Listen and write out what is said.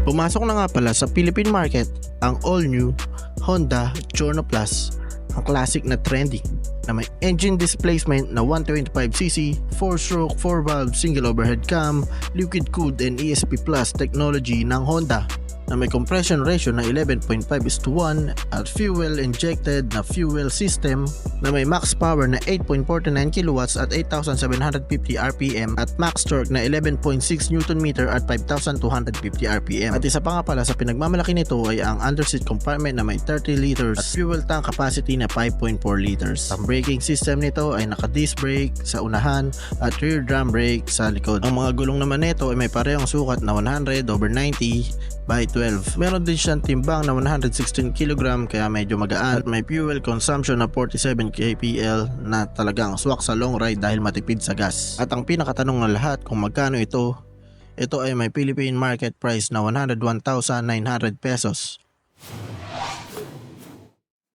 Pumasok na nga pala sa Philippine market ang all-new Honda Giorno Plus, ang classic na trending na may engine displacement na 125cc, 4-stroke, 4-valve single overhead cam, liquid cooled and ESP Plus technology ng Honda na may compression ratio na 11.5:1 at fuel injected na fuel system na may max power na 8.49 kW at 8,750 RPM at max torque na 11.6 Nm at 5,250 RPM. At isa pa nga pala sa pinagmamalaki nito ay ang underseat compartment na may 30 liters at fuel tank capacity na 5.4 liters. Ang braking system nito ay naka-disc brake sa unahan at rear drum brake sa likod. Ang mga gulong naman nito ay may parehong sukat na 100/90/12. Meron din siyang timbang na 116 kg kaya medyo magaan at may fuel consumption na 47 kpl na talagang swak sa long ride dahil matipid sa gas. At ang pinakatanong ng lahat kung magkano ito ay may Philippine market price na 101,900 pesos.